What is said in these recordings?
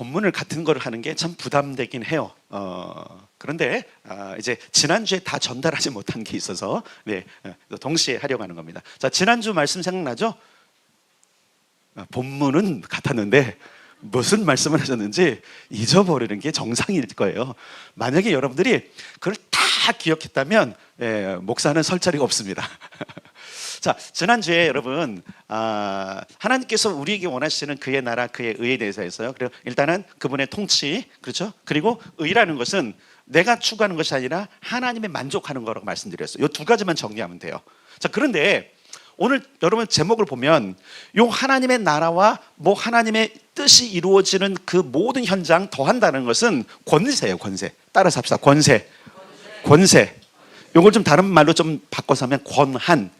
본문을 같은 걸 하는 게 참 부담되긴 해요. 그런데 이제 지난주에 다 전달하지 못한 게 있어서 동시에 하려고 하는 겁니다. 자, 지난주 말씀 생각나죠? 본문은 같았는데 무슨 말씀을 하셨는지 잊어버리는 게 정상일 거예요. 만약에 여러분들이 그걸 다 기억했다면 목사는 설 자리가 없습니다. 자, 지난주에 여러분 하나님께서 우리에게 원하시는 그의 나라, 그의 의에 대해서 했어요. 그리고 일단은 그분의 통치, 그렇죠? 그리고 의라는 것은 내가 추구하는 것이 아니라 하나님의 만족하는 거라고 말씀드렸어요. 이 두 가지만 정리하면 돼요. 자, 그런데 오늘 여러분 제목을 보면 요 하나님의 나라와 뭐 하나님의 뜻이 이루어지는 그 모든 현장 더한다는 것은 권세예요. 권세. 따라서 합시다. 권세. 요걸 좀 다른 말로 좀 바꿔서 하면 권한.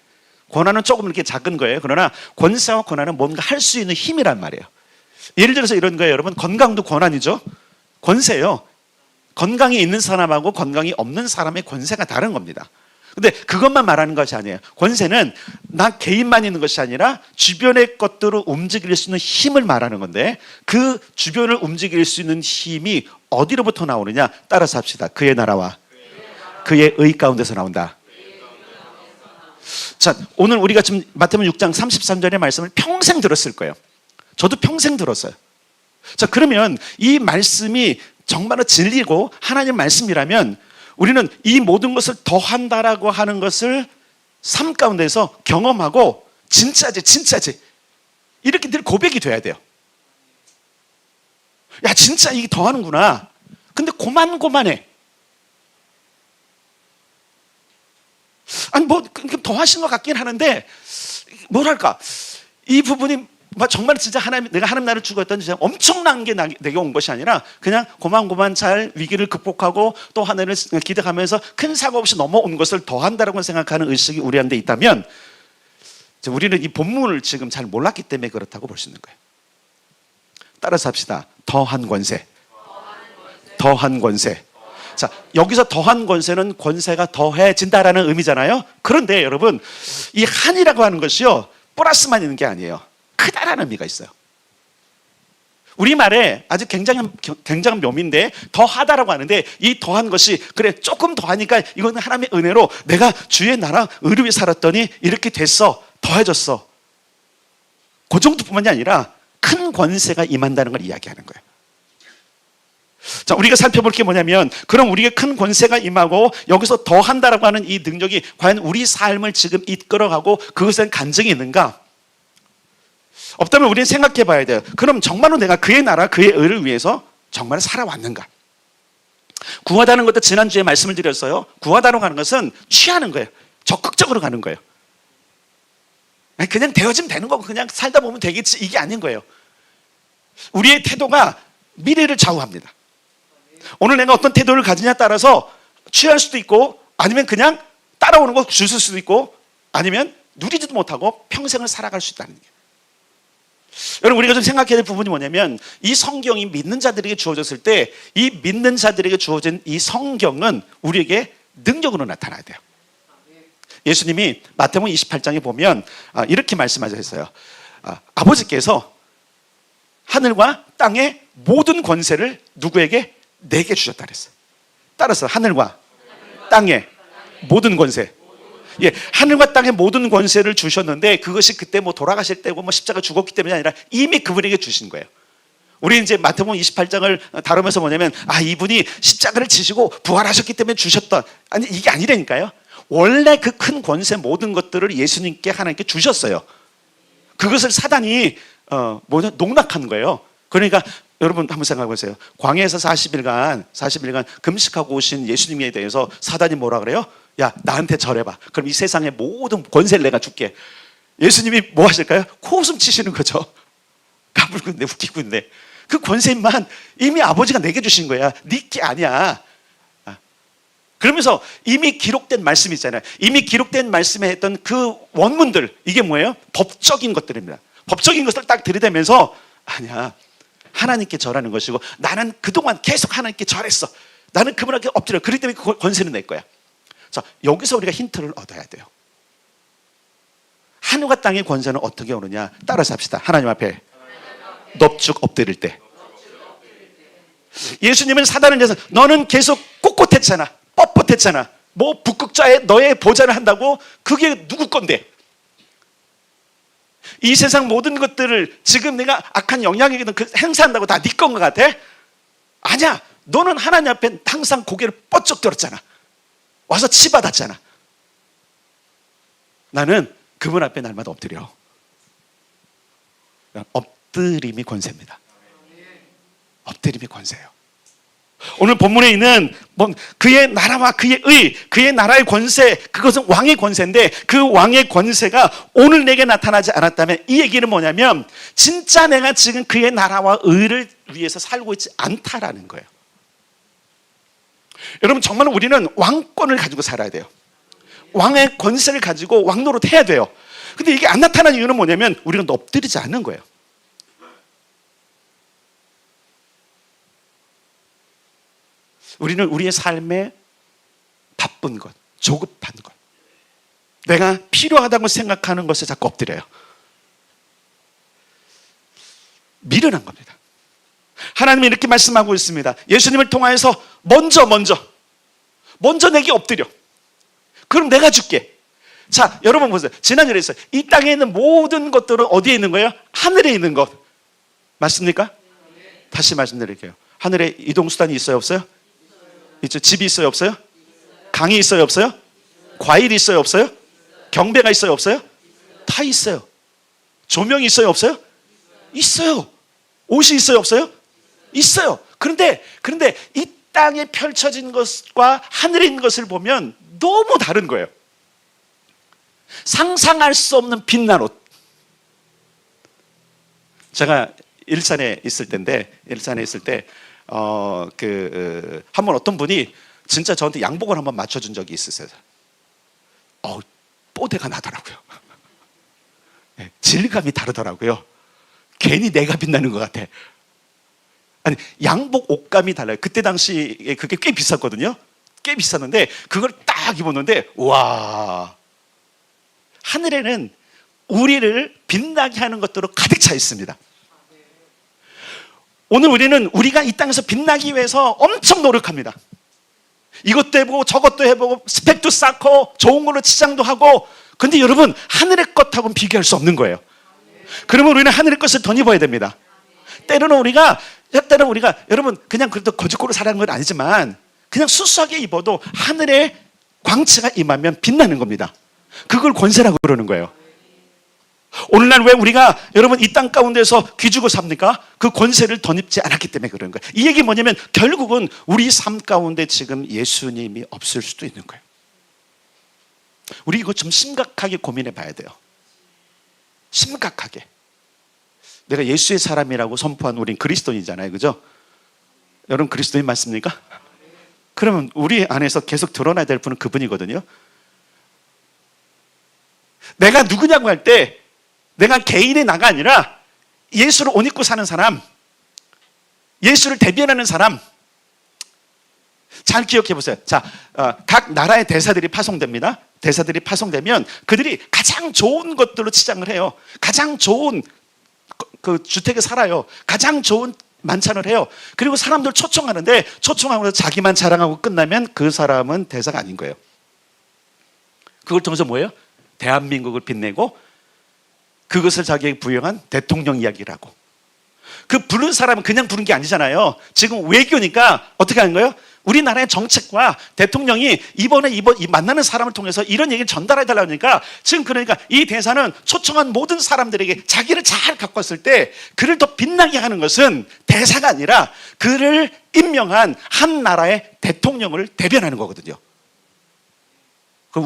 권한은 조금 이렇게 작은 거예요. 그러나 권세와 권한은 뭔가 할 수 있는 힘이란 말이에요. 예를 들어서 이런 거예요. 여러분, 건강도 권한이죠. 권세예요. 건강이 있는 사람하고 건강이 없는 사람의 권세가 다른 겁니다. 근데 그것만 말하는 것이 아니에요. 권세는 나 개인만 있는 것이 아니라 주변의 것들을 움직일 수 있는 힘을 말하는 건데, 그 주변을 움직일 수 있는 힘이 어디로부터 나오느냐? 따라서 합시다. 그의 나라와 그의 의 가운데서 나온다. 자, 오늘 우리가 지금 마태복음 6장 33절의 말씀을 평생 들었을 거예요. 저도 평생 들었어요. 자, 그러면 이 말씀이 정말로 진리고 하나님 말씀이라면 우리는 이 모든 것을 더한다라고 하는 것을 삶 가운데서 경험하고 진짜지 이렇게 늘 고백이 돼야 돼요. 야, 진짜 이게 더하는구나. 근데 고만고만해. 아니 뭐 더하신 것 같긴 하는데 뭐랄까, 이 부분이 정말 진짜 내가 하나님 나라를 추구했던 진짜 엄청난 게 내게 온 것이 아니라 그냥 고만고만 잘 위기를 극복하고 또 하늘을 기대하면서 큰 사고 없이 넘어온 것을 더한다라고 생각하는 의식이 우리한테 있다면, 우리는 이 본문을 지금 잘 몰랐기 때문에 그렇다고 볼 수 있는 거예요. 따라서 합시다. 더한 권세. 자, 여기서 더한 권세는 권세가 더해진다라는 의미잖아요. 그런데 여러분, 이 한이라고 하는 것이요, 플러스만 있는 게 아니에요. 크다라는 의미가 있어요. 우리말에 아주 굉장한 묘미인데 더하다라고 하는데, 이 더한 것이 그래 조금 더하니까 이거는 하나님의 은혜로 내가 주의 나라 의를 위해 살았더니 이렇게 됐어, 더해졌어. 그 정도뿐만이 아니라 큰 권세가 임한다는 걸 이야기하는 거예요. 자, 우리가 살펴볼 게 뭐냐면, 그럼 우리에게 큰 권세가 임하고 여기서 더한다라고 하는 이 능력이 과연 우리 삶을 지금 이끌어가고 그것에 간증이 있는가? 없다면 우리는 생각해 봐야 돼요. 그럼 정말로 내가 그의 나라, 그의 의를 위해서 정말 살아왔는가? 구하다는 것도 지난주에 말씀을 드렸어요. 구하다라고 하는 것은 취하는 거예요. 적극적으로 가는 거예요. 그냥 되어지면 되는 거고 그냥 살다 보면 되겠지, 이게 아닌 거예요. 우리의 태도가 미래를 좌우합니다. 오늘 내가 어떤 태도를 가지냐에 따라서 취할 수도 있고, 아니면 그냥 따라오는 거 주실 수도 있고, 아니면 누리지도 못하고 평생을 살아갈 수 있다는 거예요. 여러분, 우리가 좀 생각해야 될 부분이 뭐냐면, 이 성경이 믿는 자들에게 주어졌을 때 이 믿는 자들에게 주어진 이 성경은 우리에게 능력으로 나타나야 돼요. 예수님이 마태복음 28장에 보면 이렇게 말씀하셨어요. 아버지께서 하늘과 땅의 모든 권세를 누구에게? 내게 주셨다 그랬어요. 따라서 하늘과 땅의 모든 권세. 예, 하늘과 땅의 모든 권세를 주셨는데, 그것이 그때 뭐 돌아가실 때고 뭐 십자가 죽었기 때문이 아니라 이미 그분에게 주신 거예요. 우리 이제 마태복음 28장을 다루면서 뭐냐면, 이분이 십자가를 지시고 부활하셨기 때문에 주셨다. 아니, 이게 아니라니까요. 원래 그 큰 권세 모든 것들을 예수님께 하나님께 주셨어요. 그것을 사단이 농락한 거예요. 그러니까 여러분 한번 생각해 보세요. 광야에서 40일간 금식하고 오신 예수님에 대해서 사단이 뭐라 그래요? 야, 나한테 절해봐. 그럼 이 세상의 모든 권세를 내가 줄게. 예수님이 뭐 하실까요? 코웃음 치시는 거죠. 까불고 있네, 웃기고 있네. 그 권세만 이미 아버지가 내게 주신 거야. 네 게 아니야. 그러면서 이미 기록된 말씀 있잖아요. 이미 기록된 말씀에 했던 그 원문들, 이게 뭐예요? 법적인 것들입니다. 법적인 것을 딱 들이대면서, 아니야, 하나님께 절하는 것이고 나는 그동안 계속 하나님께 절했어. 나는 그분에게 엎드려. 그렇기 때문에 그 권세는 내 거야. 자, 여기서 우리가 힌트를 얻어야 돼요. 하늘과 땅의 권세는 어떻게 오느냐? 따라서 합시다. 하나님 앞에 넙죽 엎드릴 때. 예수님은 사단을 내서 너는 계속 꼿꼿했잖아, 뻣뻣했잖아, 뭐 북극자에 너의 보좌를 한다고? 그게 누구 건데? 이 세상 모든 것들을 지금 내가 악한 영향이든 그 행사한다고 다 네 건 것 같아? 아니야. 너는 하나님 앞에 항상 고개를 뻗쩍 들었잖아. 와서 치받았잖아. 나는 그분 앞에 날마다 엎드려. 엎드림이 권세입니다. 엎드림이 권세예요. 오늘 본문에 있는 그의 나라와 그의 의, 그의 나라의 권세, 그것은 왕의 권세인데 그 왕의 권세가 오늘 내게 나타나지 않았다면 이 얘기는 뭐냐면 진짜 내가 지금 그의 나라와 의를 위해서 살고 있지 않다라는 거예요. 여러분, 정말 우리는 왕권을 가지고 살아야 돼요. 왕의 권세를 가지고 왕노릇 해야 돼요. 근데 이게 안 나타나는 이유는 뭐냐면 우리가 엎드리지 않는 거예요. 우리는 우리의 삶에 바쁜 것, 조급한 것, 내가 필요하다고 생각하는 것에 자꾸 엎드려요. 미련한 겁니다. 하나님이 이렇게 말씀하고 있습니다. 예수님을 통하여서 먼저 내게 엎드려. 그럼 내가 줄게. 자, 여러분 보세요. 지난주에 했어요. 이 땅에 있는 모든 것들은 어디에 있는 거예요? 하늘에 있는 것. 맞습니까? 다시 말씀드릴게요. 하늘에 이동수단이 있어요, 없어요? 있죠. 집이 있어요, 없어요? 강이 있어요, 없어요? 과일이 있어요, 없어요? 경배가 있어요, 없어요? 다 있어요. 조명이 있어요, 없어요? 있어요. 옷이 있어요, 없어요? 있어요. 그런데 이 땅에 펼쳐진 것과 하늘에 있는 것을 보면 너무 다른 거예요. 상상할 수 없는 빛난 옷. 제가 일산에 있을 때 한번 어떤 분이 진짜 저한테 양복을 한번 맞춰준 적이 있었어요. 뽀대가 나더라고요. 네, 질감이 다르더라고요. 괜히 내가 빛나는 것 같아. 아니, 양복 옷감이 달라요. 그때 당시에 그게 꽤 비쌌거든요. 꽤 비쌌는데 그걸 딱 입었는데 와, 하늘에는 우리를 빛나게 하는 것들로 가득 차 있습니다. 오늘 우리는 우리가 이 땅에서 빛나기 위해서 엄청 노력합니다. 이것도 해보고 저것도 해보고 스펙도 쌓고 좋은 걸로 치장도 하고. 근데 여러분, 하늘의 것하고는 비교할 수 없는 거예요. 그러면 우리는 하늘의 것을 덧입어야 됩니다. 때로는 우리가 여러분 그냥 그래도 거짓고로 살아가는 건 아니지만 그냥 수수하게 입어도 하늘의 광채가 임하면 빛나는 겁니다. 그걸 권세라고 그러는 거예요. 오늘날 왜 우리가 여러분 이 땅 가운데서 기주고 삽니까? 그 권세를 덧입지 않았기 때문에 그런 거예요. 이 얘기 뭐냐면 결국은 우리 삶 가운데 지금 예수님이 없을 수도 있는 거예요. 우리 이거 좀 심각하게 고민해 봐야 돼요. 심각하게. 내가 예수의 사람이라고 선포한 우린 그리스도인이잖아요, 그죠? 여러분 그리스도인 맞습니까? 그러면 우리 안에서 계속 드러나야 될 분은 그분이거든요. 내가 누구냐고 할 때 내가 개인의 나가 아니라 예수를 옷 입고 사는 사람, 예수를 대변하는 사람. 잘 기억해 보세요. 자, 각 나라의 대사들이 파송됩니다. 대사들이 파송되면 그들이 가장 좋은 것들로 치장을 해요. 가장 좋은 그 주택에 살아요. 가장 좋은 만찬을 해요. 그리고 사람들 초청하는데 초청하고 자기만 자랑하고 끝나면 그 사람은 대사가 아닌 거예요. 그걸 통해서 뭐예요? 대한민국을 빛내고 그것을 자기에게 부여한 대통령 이야기를 하고. 그 부른 사람은 그냥 부른 게 아니잖아요. 지금 외교니까 어떻게 하는 거예요? 우리나라의 정책과 대통령이 이번 이 만나는 사람을 통해서 이런 얘기를 전달해 달라고 하니까 지금 그러니까 이 대사는 초청한 모든 사람들에게 자기를 잘 갖고 왔을 때 그를 더 빛나게 하는 것은 대사가 아니라 그를 임명한 한 나라의 대통령을 대변하는 거거든요. 그럼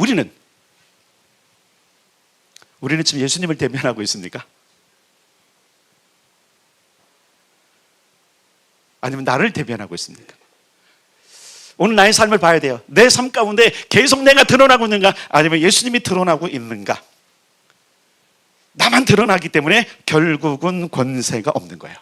우리는 지금 예수님을 대변하고 있습니까? 아니면 나를 대변하고 있습니까? 오늘 나의 삶을 봐야 돼요. 내 삶 가운데 계속 내가 드러나고 있는가? 아니면 예수님이 드러나고 있는가? 나만 드러나기 때문에 결국은 권세가 없는 거예요.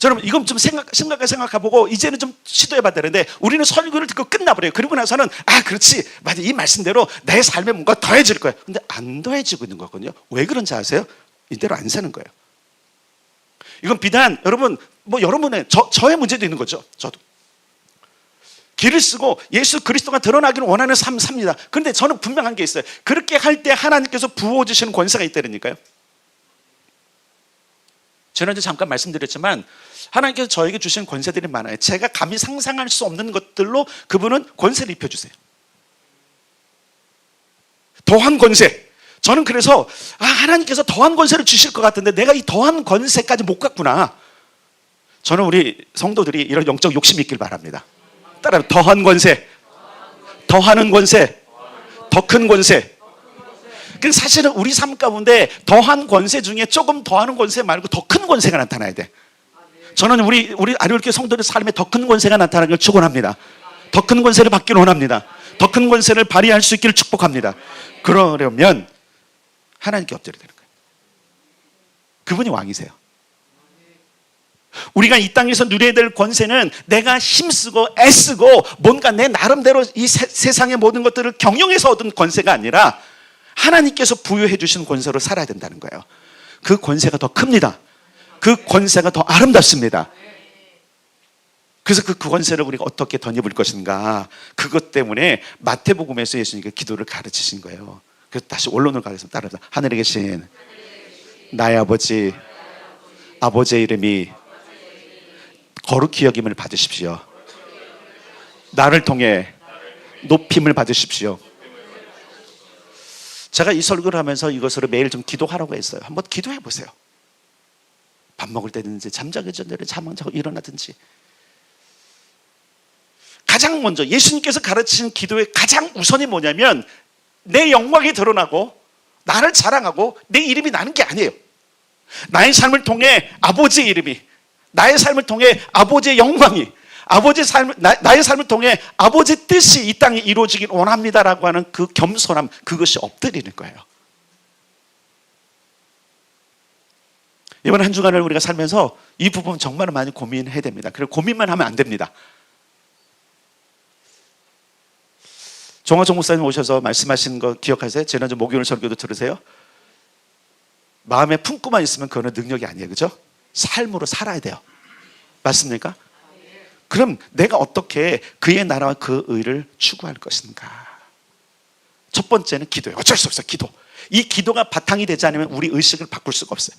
여러분 이건 좀 심각하게 생각해보고 이제는 좀 시도해봐야 되는데 우리는 설교를 듣고 끝나버려요. 그리고 나서는 그렇지 맞아 이 말씀대로 내 삶에 뭔가 더해질 거예요. 근데 안 더해지고 있는 거거든요. 왜 그런지 아세요? 이대로 안 사는 거예요. 이건 비단 여러분 여러분의 저의 문제도 있는 거죠. 저도 길을 쓰고 예수 그리스도가 드러나기를 원하는 삶 삽니다. 그런데 저는 분명한 게 있어요. 그렇게 할 때 하나님께서 부어주시는 권세가 있다니까요. 지난주에 잠깐 말씀드렸지만 하나님께서 저에게 주신 권세들이 많아요. 제가 감히 상상할 수 없는 것들로 그분은 권세를 입혀주세요. 더한 권세. 저는 그래서 하나님께서 더한 권세를 주실 것 같은데 내가 이 더한 권세까지 못 갔구나. 저는 우리 성도들이 이런 영적 욕심이 있길 바랍니다. 따라 더한 권세, 더하는 권세, 더 큰 권세. 그래서 사실은 우리 삶 가운데 더한 권세 중에 조금 더하는 권세 말고 더 큰 권세가 나타나야 돼. 저는 우리 아리올교회 성도들의 삶에 더 큰 권세가 나타나는 걸 축원합니다. 더 큰 권세를 받기를 원합니다. 더 큰 권세를 발휘할 수 있기를 축복합니다. 그러려면 하나님께 엎드려야 되는 거예요. 그분이 왕이세요. 우리가 이 땅에서 누려야 될 권세는 내가 힘쓰고 애쓰고 뭔가 내 나름대로 이 세상의 모든 것들을 경영해서 얻은 권세가 아니라 하나님께서 부여해 주신 권세로 살아야 된다는 거예요. 그 권세가 더 큽니다. 그 권세가 더 아름답습니다. 그래서 그 권세를 우리가 어떻게 덧입을 것인가, 그것 때문에 마태복음에서 예수님께서 기도를 가르치신 거예요. 그래서 다시 원론을 가겠습니다. 따라서 하늘에 계신 나의 아버지, 아버지의 이름이 거룩히 여김을 받으십시오. 나를 통해 높임을 받으십시오. 제가 이 설교를 하면서 이것으로 매일 좀 기도하라고 했어요. 한번 기도해 보세요. 밥 먹을 때든지 잠자기 전에 잠 안 자고 일어나든지 가장 먼저 예수님께서 가르치신 기도의 가장 우선이 뭐냐면 내 영광이 드러나고 나를 자랑하고 내 이름이 나는 게 아니에요. 나의 삶을 통해 아버지의 이름이, 나의 삶을 통해 아버지의 영광이, 나의 삶을 통해 아버지 뜻이 이 땅에 이루어지길 원합니다라고 하는 그 겸손함, 그것이 엎드리는 거예요. 이번 한 주간을 우리가 살면서 이 부분 정말 많이 고민해야 됩니다. 그리고 고민만 하면 안 됩니다. 정화종 목사님 오셔서 말씀하신 거 기억하세요? 지난주 목요일 설교도 들으세요? 마음에 품고만 있으면 그거는 능력이 아니에요. 그죠? 삶으로 살아야 돼요. 맞습니까? 그럼 내가 어떻게 그의 나라와 그 의를 추구할 것인가? 첫 번째는 기도예요. 어쩔 수 없어요. 기도. 이 기도가 바탕이 되지 않으면 우리 의식을 바꿀 수가 없어요.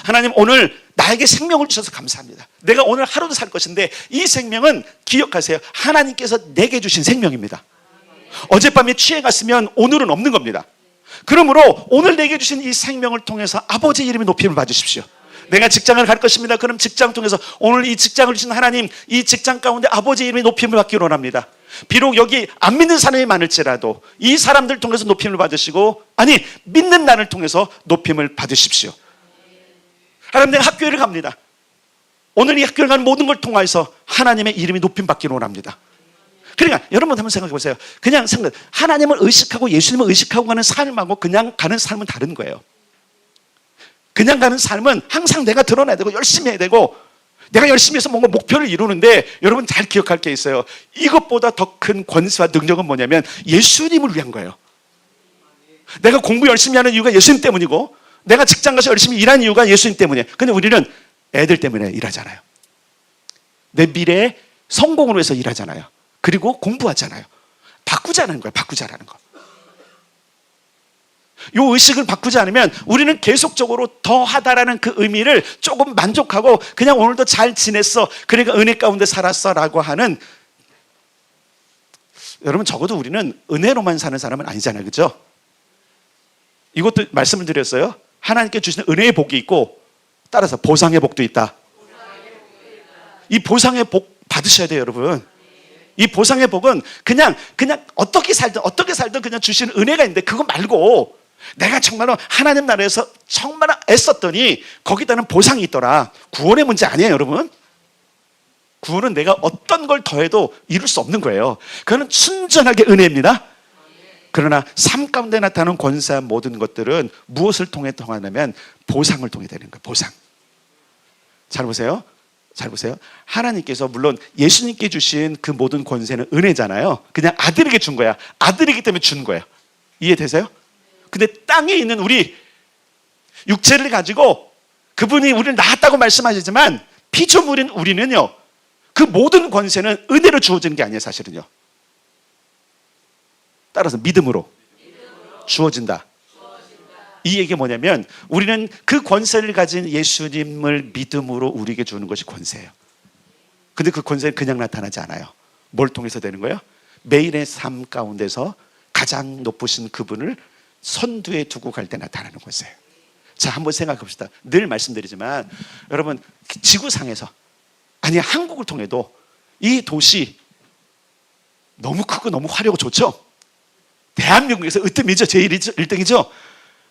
하나님, 오늘 나에게 생명을 주셔서 감사합니다. 내가 오늘 하루도 살 것인데 이 생명은 기억하세요. 하나님께서 내게 주신 생명입니다. 어젯밤에 취해갔으면 오늘은 없는 겁니다. 그러므로 오늘 내게 주신 이 생명을 통해서 아버지 이름의 높임을 받으십시오. 내가 직장을 갈 것입니다. 그럼 직장 통해서 오늘 이 직장을 주신 하나님, 이 직장 가운데 아버지 이름의 높임을 받기를 원합니다. 비록 여기 안 믿는 사람이 많을지라도 이 사람들 통해서 높임을 받으시고, 아니 믿는 나를 통해서 높임을 받으십시오. 하나님, 내가 학교를 갑니다. 오늘 이 학교를 가는 모든 걸 통해서 하나님의 이름이 높임 받기를 원합니다. 그러니까 여러분 한번 생각해 보세요. 그냥 하나님을 의식하고 예수님을 의식하고 가는 삶하고 그냥 가는 삶은 다른 거예요. 그냥 가는 삶은 항상 내가 드러내야 되고 열심히 해야 되고, 내가 열심히 해서 뭔가 목표를 이루는데 여러분 잘 기억할 게 있어요. 이것보다 더 큰 권세와 능력은 뭐냐면 예수님을 위한 거예요. 내가 공부 열심히 하는 이유가 예수님 때문이고, 내가 직장 가서 열심히 일하는 이유가 예수님 때문이에요. 근데 우리는 애들 때문에 일하잖아요. 내 미래의 성공을 위해서 일하잖아요. 그리고 공부하잖아요. 바꾸자는 거예요. 바꾸자라는 거. 이 의식을 바꾸지 않으면 우리는 계속적으로 더 하다라는 그 의미를 조금 만족하고 그냥 오늘도 잘 지냈어, 그러니까 은혜 가운데 살았어 라고 하는, 여러분 적어도 우리는 은혜로만 사는 사람은 아니잖아요. 그렇죠? 이것도 말씀을 드렸어요. 하나님께 주시는 은혜의 복이 있고 따라서 보상의 복도 있다. 이 보상의 복 받으셔야 돼요. 여러분, 이 보상의 복은 그냥 어떻게 살든 그냥 주시는 은혜가 있는데, 그거 말고 내가 정말로 하나님 나라에서 정말 애썼더니 거기다는 보상이 있더라. 구원의 문제 아니에요. 여러분, 구원은 내가 어떤 걸 더해도 이룰 수 없는 거예요. 그거는 순전하게 은혜입니다. 그러나 삶 가운데 나타나는 권세한 모든 것들은 무엇을 통해 통하냐면 보상을 통해 되는 거예요. 보상. 잘 보세요. 잘 보세요. 하나님께서 물론 예수님께 주신 그 모든 권세는 은혜잖아요. 그냥 아들에게 준 거야. 아들이기 때문에 준 거예요. 이해되세요? 근데 땅에 있는 우리 육체를 가지고 그분이 우리를 낳았다고 말씀하시지만 피조물인 우리는요, 그 모든 권세는 은혜로 주어지는 게 아니에요. 사실은요. 따라서 믿음으로 주어진다. 이 얘기가 뭐냐면 우리는 그 권세를 가진 예수님을 믿음으로 우리에게 주는 것이 권세예요. 근데 그 권세는 그냥 나타나지 않아요. 뭘 통해서 되는 거예요? 매일의 삶 가운데서 가장 높으신 그분을 선두에 두고 갈 때 나타나는 권세예요. 자, 한번 생각해 봅시다. 늘 말씀드리지만 여러분, 지구상에서, 아니 한국을 통해도 이 도시 너무 크고 너무 화려하고 좋죠? 대한민국에서 으뜸이죠. 제일 1등이죠?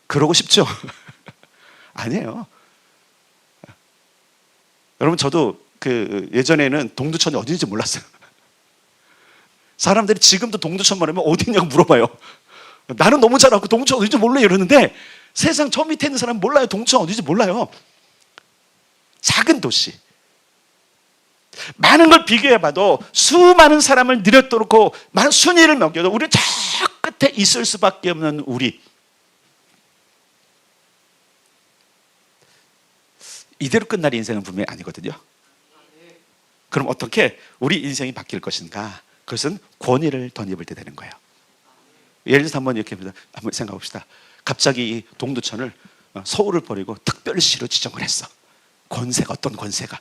그러고 싶죠? 아니에요. 여러분, 저도 예전에는 동두천이 어딘지 몰랐어요. 사람들이 지금도 동두천 말하면 어디냐고 물어봐요. 나는 너무 잘 알고 동두천 어딘지 몰라요 이러는데, 세상 저 밑에 있는 사람은 몰라요. 동두천 어딘지 몰라요. 작은 도시, 많은 걸 비교해봐도 수많은 사람을 들여놓고 많은 순위를 먹여도 우리는 저 끝에 있을 수밖에 없는 우리, 이대로 끝날 인생은 분명히 아니거든요. 그럼 어떻게 우리 인생이 바뀔 것인가? 그것은 권위를 덧입을 때 되는 거예요. 예를 들어서 한번 이렇게 한번 생각해 봅시다. 갑자기 이 동두천을, 서울을 버리고 특별시로 지정을 했어. 권세가, 어떤 권세가.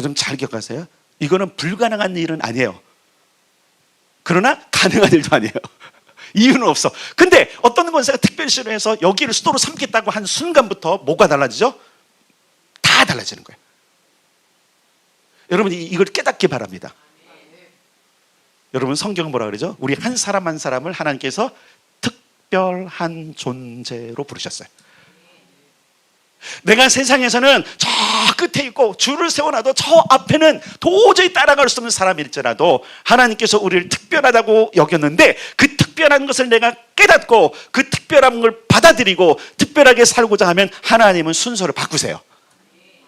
좀 잘 기억하세요. 이거는 불가능한 일은 아니에요. 그러나 가능한 일도 아니에요. 이유는 없어. 근데 어떤 권세가 특별시로 해서 여기를 수도로 삼겠다고 한 순간부터 뭐가 달라지죠? 다 달라지는 거예요. 여러분, 이걸 깨닫기 바랍니다. 여러분, 성경은 뭐라 그러죠? 우리 한 사람 한 사람을 하나님께서 특별한 존재로 부르셨어요. 내가 세상에서는 저 끝에 있고 줄을 세워놔도 저 앞에는 도저히 따라갈 수 없는 사람일지라도 하나님께서 우리를 특별하다고 여겼는데, 그 특별한 것을 내가 깨닫고 그 특별한 걸 받아들이고 특별하게 살고자 하면 하나님은 순서를 바꾸세요.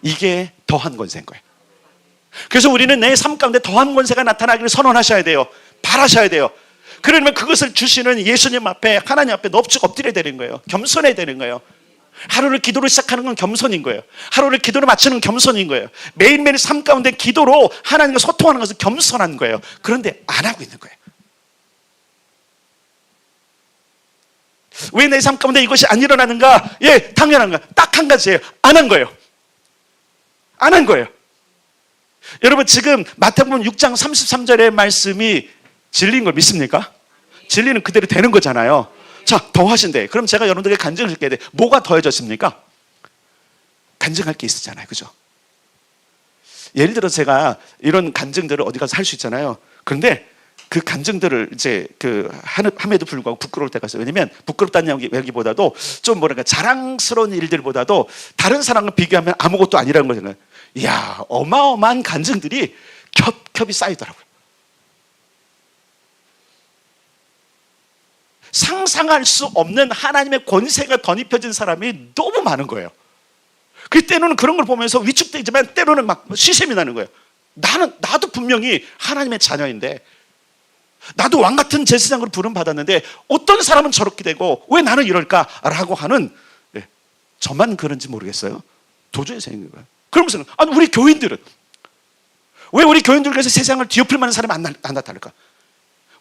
이게 더한 권세인 거예요. 그래서 우리는 내 삶 가운데 더한 권세가 나타나기를 선언하셔야 돼요. 바라셔야 돼요. 그러면 그것을 주시는 예수님 앞에, 하나님 앞에 넙죽 엎드려야 되는 거예요. 겸손해야 되는 거예요. 하루를 기도로 시작하는 건 겸손인 거예요. 하루를 기도로 마치는 건 겸손인 거예요. 매일매일 삶 가운데 기도로 하나님과 소통하는 것은 겸손한 거예요. 그런데 안 하고 있는 거예요. 왜 내 삶 가운데 이것이 안 일어나는가? 예, 당연한 거야. 딱 한 가지예요. 안 한 거예요. 안 한 거예요. 여러분, 지금 마태복음 6장 33절의 말씀이 진리인 걸 믿습니까? 진리는 그대로 되는 거잖아요. 자, 더 하신대. 그럼 제가 여러분들에게 간증을 드려야 돼. 뭐가 더해졌습니까? 간증할 게 있었잖아요. 그죠? 예를 들어 제가 이런 간증들을 어디 가서 할 수 있잖아요. 그런데 그 간증들을 이제 함에도 불구하고 부끄러울 때가 있어요. 왜냐면 부끄럽다는 얘기보다도 좀 뭐랄까 자랑스러운 일들보다도 다른 사람과 비교하면 아무것도 아니라는 거잖아요. 이야, 어마어마한 간증들이 겹겹이 쌓이더라고요. 상상할 수 없는 하나님의 권세가 덧입혀진 사람이 너무 많은 거예요. 그때는 그런 걸 보면서 위축되지만 때로는 막 시샘이 나는 거예요. 나도 분명히 하나님의 자녀인데, 나도 왕 같은 제사장으로 부름 받았는데 어떤 사람은 저렇게 되고 왜 나는 이럴까라고 하는, 저만 그런지 모르겠어요. 도저히 생긴 거예요. 그러면서 아니, 우리 교인들은 왜 우리 교인들께서 세상을 뒤엎을 만한 사람이 안 나타날까?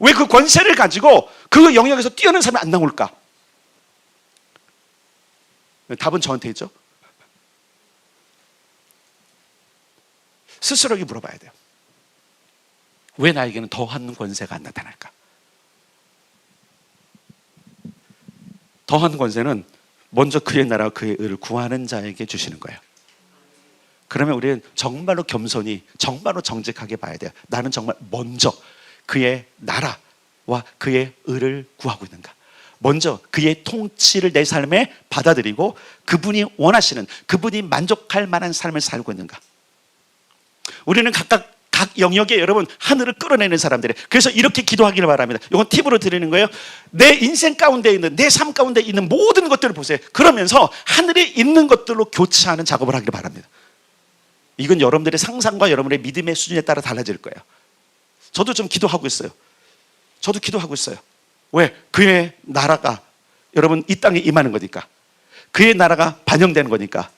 왜 그 권세를 가지고 그 영역에서 뛰어난 사람이 안 나올까? 답은 저한테 있죠. 스스로에게 물어봐야 돼요. 왜 나에게는 더한 권세가 안 나타날까? 더한 권세는 먼저 그의 나라와 그의 의를 구하는 자에게 주시는 거예요. 그러면 우리는 정말로 겸손히, 정말로 정직하게 봐야 돼요. 나는 정말 먼저 그의 나라와 그의 의를 구하고 있는가? 먼저 그의 통치를 내 삶에 받아들이고 그분이 원하시는, 그분이 만족할 만한 삶을 살고 있는가? 우리는 각 영역에 여러분 하늘을 끌어내는 사람들이에요. 그래서 이렇게 기도하기를 바랍니다. 이건 팁으로 드리는 거예요. 내 인생 가운데 있는, 내 삶 가운데 있는 모든 것들을 보세요. 그러면서 하늘에 있는 것들로 교체하는 작업을 하기를 바랍니다. 이건 여러분들의 상상과 여러분의 믿음의 수준에 따라 달라질 거예요. 저도 좀 기도하고 있어요. 저도 기도하고 있어요. 왜? 그의 나라가 여러분 이 땅에 임하는 거니까. 그의 나라가 반영되는 거니까.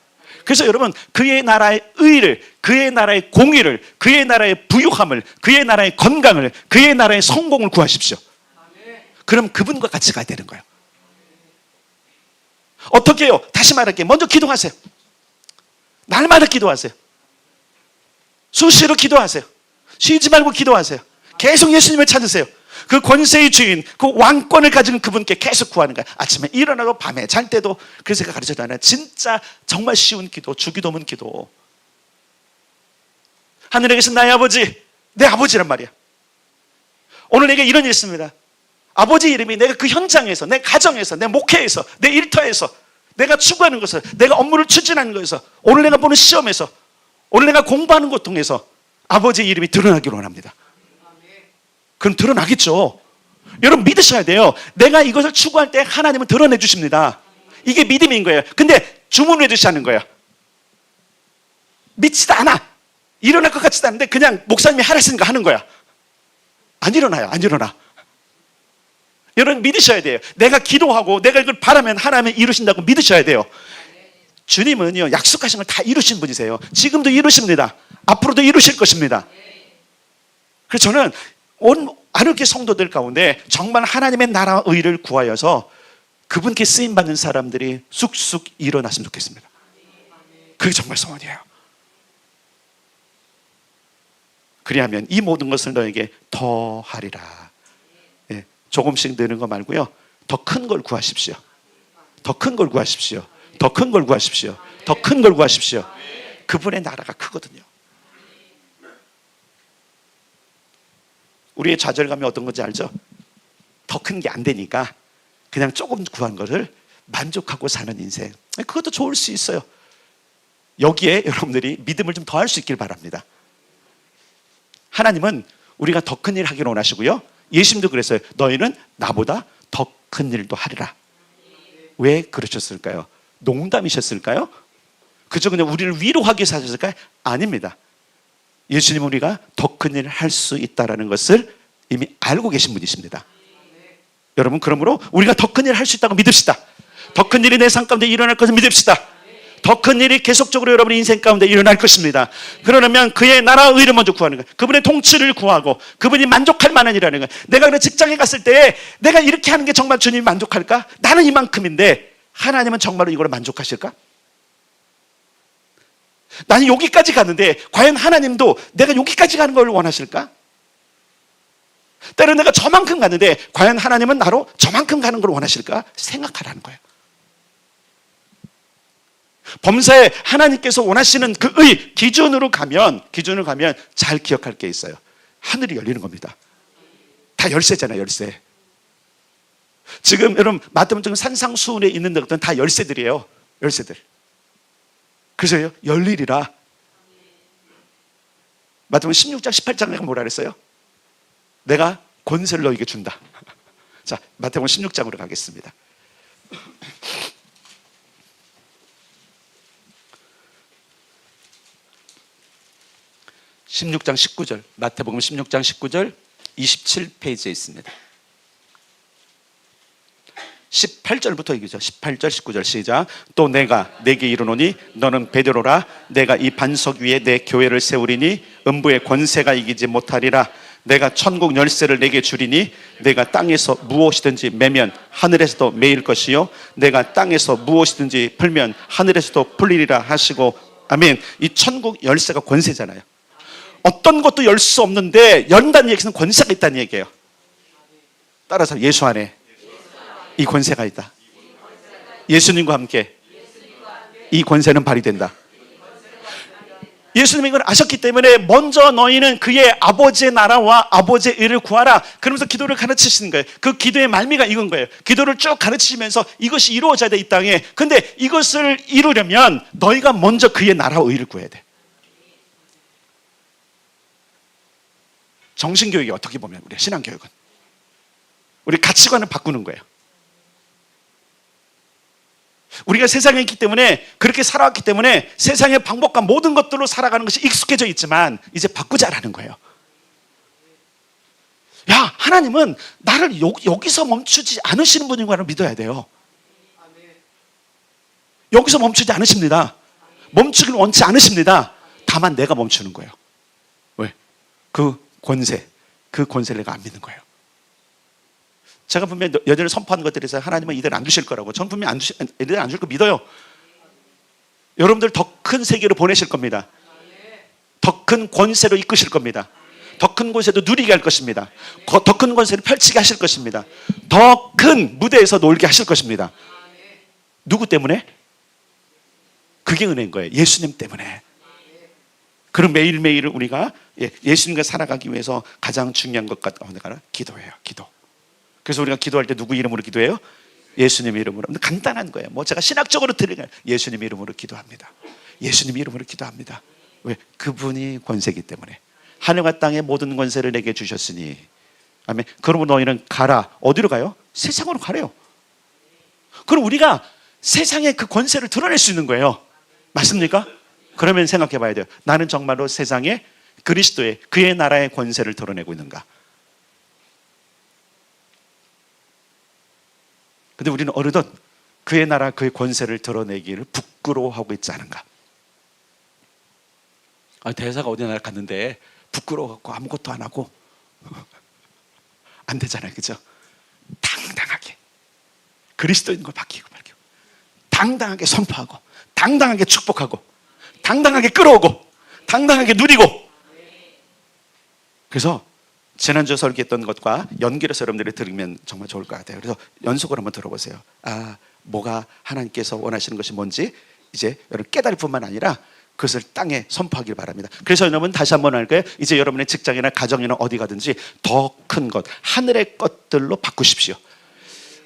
그래서 여러분, 그의 나라의 의를, 그의 나라의 공의를, 그의 나라의 부유함을, 그의 나라의 건강을, 그의 나라의 성공을 구하십시오. 그럼 그분과 같이 가야 되는 거예요. 어떻게 해요? 다시 말할게요. 먼저 기도하세요. 날마다 기도하세요. 수시로 기도하세요. 쉬지 말고 기도하세요. 계속 예수님을 찾으세요. 그 권세의 주인, 그 왕권을 가진 그분께 계속 구하는 거예요. 아침에 일어나고 밤에 잘 때도. 그래서 제가 가르쳐드리잖아요. 진짜 정말 쉬운 기도, 주기도문 기도. 하늘에 계신 나의 아버지, 내 아버지란 말이야. 오늘 내게 이런 일이 있습니다. 아버지 이름이 내가 그 현장에서, 내 가정에서, 내 목회에서, 내 일터에서, 내가 추구하는 것을, 내가 업무를 추진하는 것에서, 오늘 내가 보는 시험에서, 오늘 내가 공부하는 것 통해서 아버지의 이름이 드러나기를 원합니다. 그럼 드러나겠죠. 여러분 믿으셔야 돼요. 내가 이것을 추구할 때 하나님은 드러내 주십니다. 이게 믿음인 거예요. 근데 주문을 해주시는 거예요. 믿지도 않아. 일어날 것 같지도 않은데 그냥 목사님이 하라시니까 하는 거야. 안 일어나요. 안 일어나. 여러분 믿으셔야 돼요. 내가 기도하고 내가 이걸 바라면 하나님은 이루신다고 믿으셔야 돼요. 주님은요, 약속하신 걸 다 이루신 분이세요. 지금도 이루십니다. 앞으로도 이루실 것입니다. 그래서 저는 온 아르게 성도들 가운데 정말 하나님의 나라와 의를 구하여서 그분께 쓰임받는 사람들이 쑥쑥 일어났으면 좋겠습니다. 그게 정말 소원이에요. 그리하면 이 모든 것을 너에게 더하리라. 예, 조금씩 느는 거 말고요, 더 큰 걸 구하십시오. 더 큰 걸 구하십시오. 더 큰 걸 구하십시오. 더 큰 걸 구하십시오. 그분의 나라가 크거든요. 우리의 좌절감이 어떤 건지 알죠? 더 큰 게 안 되니까 그냥 조금 구한 거를 만족하고 사는 인생. 그것도 좋을 수 있어요. 여기에 여러분들이 믿음을 좀 더 할 수 있길 바랍니다. 하나님은 우리가 더 큰 일 하기를 원하시고요, 예수님도 그랬어요. 너희는 나보다 더 큰 일도 하리라. 왜 그러셨을까요? 농담이셨을까요? 그저 그냥 우리를 위로하기 위해서 하셨을까요? 아닙니다. 예수님은 우리가 더 큰 일을 할 수 있다는 것을 이미 알고 계신 분이십니다. 여러분, 그러므로 우리가 더 큰 일을 할 수 있다고 믿읍시다. 더 큰 일이 내 삶 가운데 일어날 것을 믿읍시다. 더 큰 일이 계속적으로 여러분의 인생 가운데 일어날 것입니다. 그러려면 그의 나라의 의를 먼저 구하는 거예요. 그분의 통치를 구하고 그분이 만족할 만한 일이라는 거예요. 내가 그냥 직장에 갔을 때 내가 이렇게 하는 게 정말 주님이 만족할까? 나는 이만큼인데 하나님은 정말로 이걸 만족하실까? 나는 여기까지 가는데 과연 하나님도 내가 여기까지 가는 걸 원하실까? 때로는 내가 저만큼 가는데 과연 하나님은 나로 저만큼 가는 걸 원하실까? 생각하라는 거예요. 범사에 하나님께서 원하시는 그 의 기준으로 가면 잘 기억할 게 있어요. 하늘이 열리는 겁니다. 다 열쇠잖아요. 열쇠. 지금 여러분 마태복음 산상수훈에 있는 것들은 다 열쇠들이에요. 열쇠들. 그래서요, 열리리라. 마태복음 16장 18장에 뭐라 그랬어요? 내가 권세를 너에게 준다. 자, 마태복음 16장으로 가겠습니다. 16장 19절, 마태복음 16장 19절 27페이지에 있습니다. 18절부터 이기죠. 18절 19절 시작. 또 내가 내게 이르노니 너는 베드로라. 내가 이 반석 위에 내 교회를 세우리니 음부의 권세가 이기지 못하리라. 내가 천국 열쇠를 내게 주리니 내가 땅에서 무엇이든지 매면 하늘에서도 매일 것이요 내가 땅에서 무엇이든지 풀면 하늘에서도 풀리리라 하시고. 아멘. 이 천국 열쇠가 권세잖아요. 어떤 것도 열 수 없는데 연다는 얘기는 권세가 있다는 얘기예요. 따라서 예수 안에 이 권세가 있다. 예수님과 함께 이 권세는 발휘된다. 예수님이 이걸 아셨기 때문에 먼저 너희는 그의 아버지의 나라와 아버지의 의를 구하라. 그러면서 기도를 가르치시는 거예요. 그 기도의 말미가 이건 거예요. 기도를 쭉 가르치시면서 이것이 이루어져야 돼, 이 땅에. 근데 이것을 이루려면 너희가 먼저 그의 나라와 의를 구해야 돼. 정신교육이 어떻게 보면 우리 신앙교육은 우리 가치관을 바꾸는 거예요. 우리가 세상에 있기 때문에, 그렇게 살아왔기 때문에 세상의 방법과 모든 것들로 살아가는 것이 익숙해져 있지만 이제 바꾸자라는 거예요. 야, 하나님은 나를 여기서 멈추지 않으시는 분인 걸 믿어야 돼요. 여기서 멈추지 않으십니다. 멈추길 원치 않으십니다. 다만 내가 멈추는 거예요. 왜? 그 권세를 내가 안 믿는 거예요. 제가 분명히 여전히 선포한 것들에서 하나님은 이들 안 주실 거라고. 저는 분명히 이들 안 줄 거 믿어요. 여러분들 더 큰 세계로 보내실 겁니다. 더 큰 권세로 이끄실 겁니다. 더 큰 권세도 누리게 할 것입니다. 더 큰 권세를 펼치게 하실 것입니다. 더 큰 무대에서 놀게 하실 것입니다. 누구 때문에? 그게 은혜인 거예요. 예수님 때문에. 그럼 매일매일을 우리가 예수님과 살아가기 위해서 가장 중요한 것 같아요. 기도예요. 기도. 그래서 우리가 기도할 때 누구 이름으로 기도해요? 예수님 이름으로. 간단한 거예요. 뭐 제가 신학적으로 들으면 예수님 이름으로 기도합니다. 예수님 이름으로 기도합니다. 왜? 그분이 권세이기 때문에. 하늘과 땅의 모든 권세를 내게 주셨으니. 아멘. 그러면 너희는 가라. 어디로 가요? 세상으로 가래요. 그럼 우리가 세상에 그 권세를 드러낼 수 있는 거예요. 맞습니까? 그러면 생각해 봐야 돼요. 나는 정말로 세상에 그리스도의 그의 나라의 권세를 드러내고 있는가? 근데 우리는 어느덧 그의 나라 그의 권세를 드러내기를 부끄러워하고 있지 않은가? 대사가 어디 나라 갔는데 부끄러워갖고 아무것도 안 하고 안 되잖아요. 그죠? 당당하게 그리스도인 걸 밝히고 당당하게 선포하고 당당하게 축복하고 당당하게 끌어오고 당당하게 누리고. 그래서 지난주 설교했던 것과 연결해서 여러분들이 들으면 정말 좋을 것 같아요. 그래서 연속으로 한번 들어보세요. 뭐가 하나님께서 원하시는 것이 뭔지 이제 여러분 깨달을 뿐만 아니라 그것을 땅에 선포하길 바랍니다. 그래서 여러분 다시 한번 할 거예요. 이제 여러분의 직장이나 가정이나 어디 가든지 더 큰 것, 하늘의 것들로 바꾸십시오.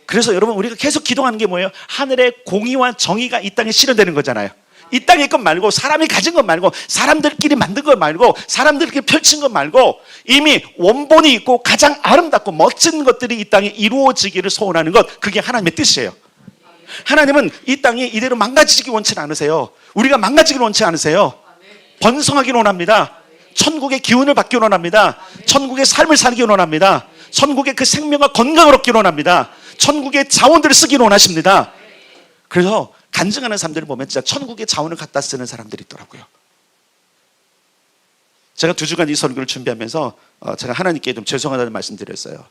그래서 여러분 우리가 계속 기도하는 게 뭐예요? 하늘의 공의와 정의가 이 땅에 실현되는 거잖아요. 이 땅의 것 말고 사람이 가진 것 말고 사람들끼리 만든 것 말고 사람들끼리 펼친 것 말고 이미 원본이 있고 가장 아름답고 멋진 것들이 이 땅에 이루어지기를 소원하는 것, 그게 하나님의 뜻이에요. 하나님은 이 땅이 이대로 망가지기 원치 않으세요. 우리가 망가지기를 원치 않으세요. 번성하기를 원합니다. 천국의 기운을 받기를 원합니다. 천국의 삶을 살기를 원합니다. 천국의 그 생명과 건강을 얻기를 원합니다. 천국의 자원들을 쓰기를 원하십니다. 그래서 간증하는 사람들을 보면 진짜 천국의 자원을 갖다 쓰는 사람들이 있더라고요. 제가 2주간 이 설교를 준비하면서 제가 하나님께 좀 죄송하다는 말씀 드렸어요.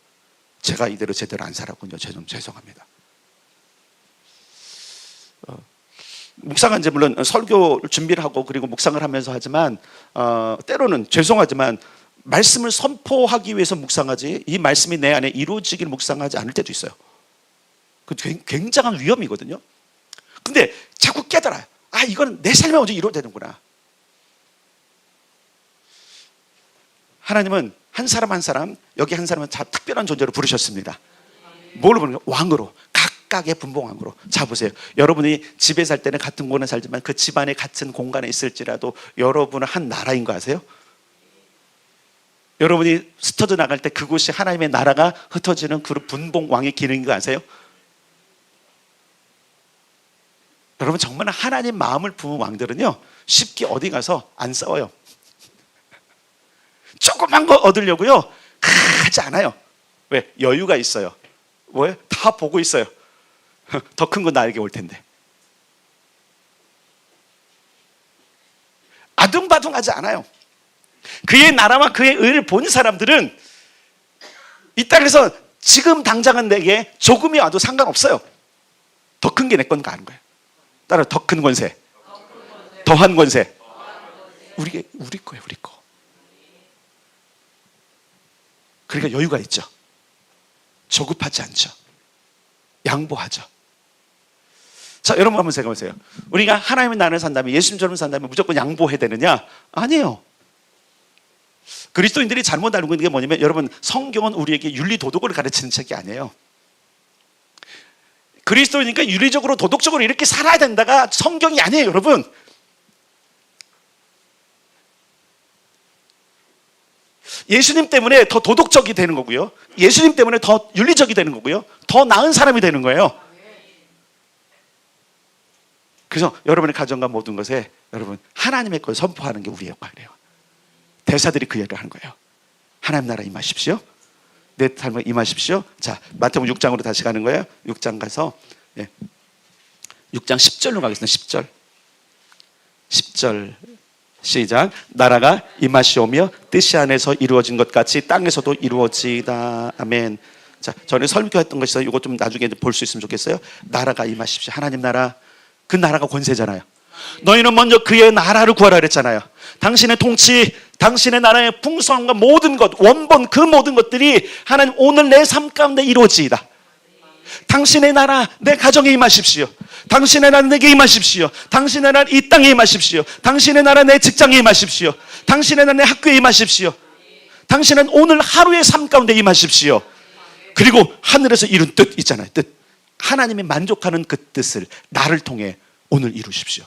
제가 이대로 제대로 안 살았군요. 좀 죄송합니다. 묵상은 이제 물론 설교 준비를 하고 그리고 묵상을 하면서 하지만 때로는 죄송하지만 말씀을 선포하기 위해서 묵상하지 이 말씀이 내 안에 이루어지기를 묵상하지 않을 때도 있어요. 그 굉장한 위험이거든요. 근데 자꾸 깨달아요. 이건 내 삶에 언제 이루어지는구나. 하나님은 한 사람 한 사람, 여기 한 사람은 다 특별한 존재로 부르셨습니다. 뭘로 부르는 거예요? 왕으로. 각각의 분봉왕으로. 자 보세요. 여러분이 집에 살 때는 같은 공간에 살지만 그 집안에 같은 공간에 있을지라도 여러분은 한 나라인 거 아세요? 여러분이 흩어져 나갈 때 그곳이 하나님의 나라가 흩어지는 그 분봉왕의 기능인 거 아세요? 여러분 정말 하나님 마음을 품은 왕들은요 쉽게 어디 가서 안 싸워요. 조그만 거 얻으려고요 하지 않아요. 왜? 여유가 있어요. 뭐예요? 다 보고 있어요. 더 큰 건 나에게 올 텐데. 아둥바둥하지 않아요. 그의 나라와 그의 의를 본 사람들은 이 땅에서 지금 당장은 내게 조금이 와도 상관없어요. 더 큰 게 내 건 가는 거예요. 따라 더 큰 권세, 더한 권세, 우리 거예요. 우리 거. 그러니까 여유가 있죠. 조급하지 않죠. 양보하죠. 자, 여러분 한번 생각해 보세요. 우리가 하나님의 나라를 산다면, 예수님처럼 산다면 무조건 양보해야 되느냐? 아니에요. 그리스도인들이 잘못 알고 있는 게 뭐냐면, 여러분 성경은 우리에게 윤리 도덕을 가르치는 책이 아니에요. 그리스도이니까 윤리적으로 도덕적으로 이렇게 살아야 된다가 성경이 아니에요. 여러분 예수님 때문에 더 도덕적이 되는 거고요, 예수님 때문에 더 윤리적이 되는 거고요, 더 나은 사람이 되는 거예요. 그래서 여러분의 가정과 모든 것에 여러분 하나님의 걸 선포하는 게 우리의 역할이에요. 대사들이 그 일을 하는 거예요. 하나님 나라 임하십시오. 내 삶에 임하십시오. 자, 마태복음 6장으로 다시 가는 거예요. 6장 가서 6장 10절로 가겠습니다. 10절. 10절 시작. 나라가 임하시오며 뜻이 안에서 이루어진 것 같이 땅에서도 이루어지다. 아멘. 자, 전에 설교했던 것이 이거 좀 나중에 볼 수 있으면 좋겠어요. 나라가 임하십시오. 하나님 나라, 그 나라가 권세잖아요. 너희는 먼저 그의 나라를 구하라 그랬잖아요. 당신의 통치, 당신의 나라의 풍성함과 모든 것, 원본 그 모든 것들이 하나님 오늘 내 삶 가운데 이루어지이다. 당신의 나라 내 가정에 임하십시오. 당신의 나라 내게 임하십시오. 당신의 나라 이 땅에 임하십시오. 당신의 나라 내 직장에 임하십시오. 당신의 나라 내 학교에 임하십시오. 당신은 오늘 하루의 삶 가운데 임하십시오. 그리고 하늘에서 이룬 뜻 있잖아요. 뜻. 하나님이 만족하는 그 뜻을 나를 통해 오늘 이루십시오.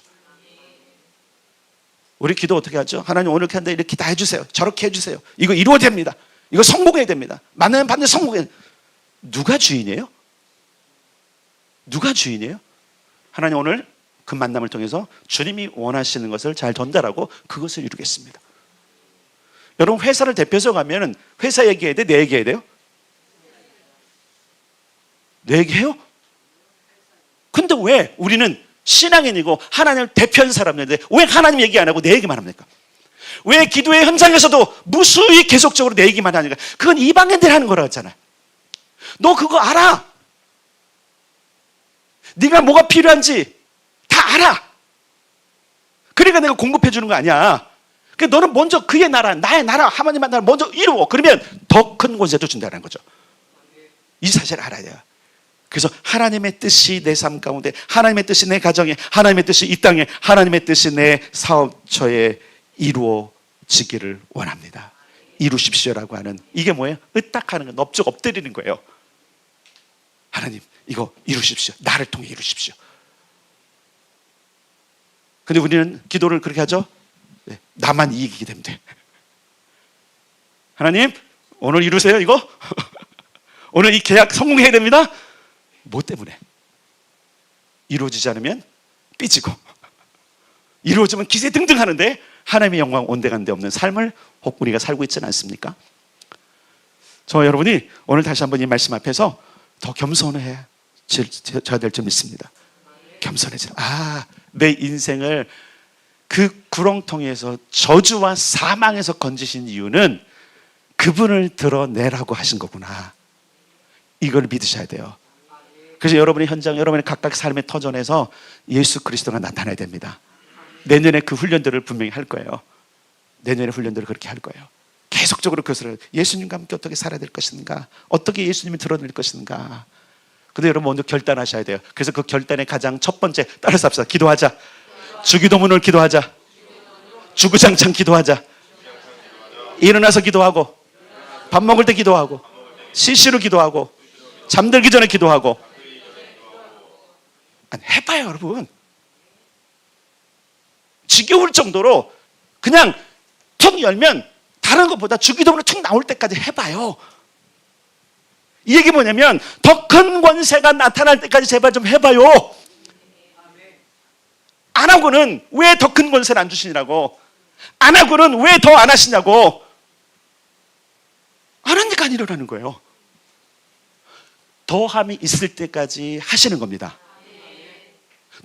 우리 기도 어떻게 하죠? 하나님 오늘 이렇게 하는데 이렇게 다 해주세요. 저렇게 해주세요. 이거 이루어야 됩니다. 이거 성공해야 됩니다. 만나면 반드시 성공해야 됩니다. 누가 주인이에요? 누가 주인이에요? 하나님 오늘 그 만남을 통해서 주님이 원하시는 것을 잘 전달하고 그것을 이루겠습니다. 여러분 회사를 대표해서 가면 회사 얘기해야 돼? 내 얘기해야 돼요? 내 얘기해요? 근데 왜 우리는 신앙인이고 하나님을 대표하는 사람인데 왜 하나님 얘기 안 하고 내 얘기만 합니까? 왜 기도의 현장에서도 무수히 계속적으로 내 얘기만 하니까? 그건 이방인들이 하는 거라고 했잖아요. 너 그거 알아. 네가 뭐가 필요한지 다 알아. 그러니까 내가 공급해 주는 거 아니야. 그러니까 너는 먼저 그의 나라, 나의 나라, 하나님의 나라 먼저 이루어. 그러면 더 큰 권세도 준다는 거죠. 이 사실을 알아야 돼요. 그래서 하나님의 뜻이 내 삶 가운데, 하나님의 뜻이 내 가정에, 하나님의 뜻이 이 땅에, 하나님의 뜻이 내 사업처에 이루어지기를 원합니다. 이루십시오라고 하는, 이게 뭐예요? 으딱하는 거, 넙죽 엎드리는 거예요. 하나님 이거 이루십시오. 나를 통해 이루십시오. 근데 우리는 기도를 그렇게 하죠. 네, 나만 이기게 되면 돼. 하나님 오늘 이루세요 이거. 오늘 이 계약 성공해야 됩니다. 뭐 때문에? 이루어지지 않으면 삐지고, 이루어지면 기세 등등 하는데 하나님의 영광 온데간데 없는 삶을 혹 우리가 살고 있지는 않습니까? 저 여러분이 오늘 다시 한번 이 말씀 앞에서 더 겸손해져야 될 줄 믿습니다. 겸손해져. 내 인생을 그 구렁텅이에서 저주와 사망에서 건지신 이유는 그분을 드러내라고 하신 거구나. 이걸 믿으셔야 돼요. 그래서 여러분의 현장, 여러분의 각각 삶의 터전에서 예수 그리스도가 나타나야 됩니다. 내년에 그 훈련들을 분명히 할 거예요. 내년에 훈련들을 그렇게 할 거예요. 계속적으로 그것을 예수님과 함께 어떻게 살아야 될 것인가, 어떻게 예수님이 드러낼 것인가. 근데 여러분 먼저 결단하셔야 돼요. 그래서 그 결단의 가장 첫 번째, 따라서 합시다. 기도하자. 주기도문을 기도하자. 주구장창 기도하자. 일어나서 기도하고, 밥 먹을 때 기도하고, CC로 기도하고, 잠들기 전에 기도하고. 해봐요 여러분. 지겨울 정도로 그냥 툭 열면 다른 것보다 주기도문을 툭 나올 때까지 해봐요. 이 얘기 뭐냐면 더 큰 권세가 나타날 때까지 제발 좀 해봐요. 안 하고는 왜 더 큰 권세를 안 주시냐고, 안 하고는 왜 더 안 하시냐고. 안 하니까 안 일어나는 거예요. 더함이 있을 때까지 하시는 겁니다.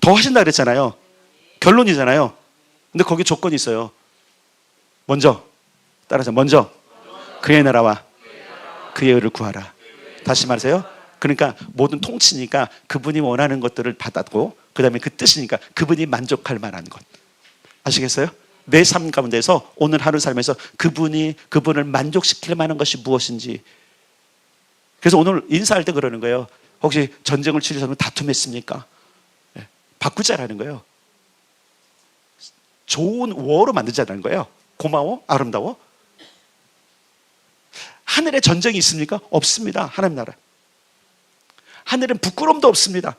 더 하신다 그랬잖아요. 결론이잖아요. 근데 거기 조건이 있어요. 먼저, 따라서 먼저 그의 나라와 그의 의를 구하라. 다시 말하세요. 그러니까 모든 통치니까 그분이 원하는 것들을 받았고, 그 다음에 그 뜻이니까 그분이 만족할 만한 것. 아시겠어요? 내 삶 가운데서 오늘 하루 살면서 그분을 만족시킬 만한 것이 무엇인지. 그래서 오늘 인사할 때 그러는 거예요. 혹시 전쟁을 치르셔서 다툼했습니까? 네. 바꾸자라는 거예요. 좋은 워로 만들자는 거예요. 고마워? 아름다워? 하늘에 전쟁이 있습니까? 없습니다. 하나님 나라. 하늘엔 부끄러움도 없습니다.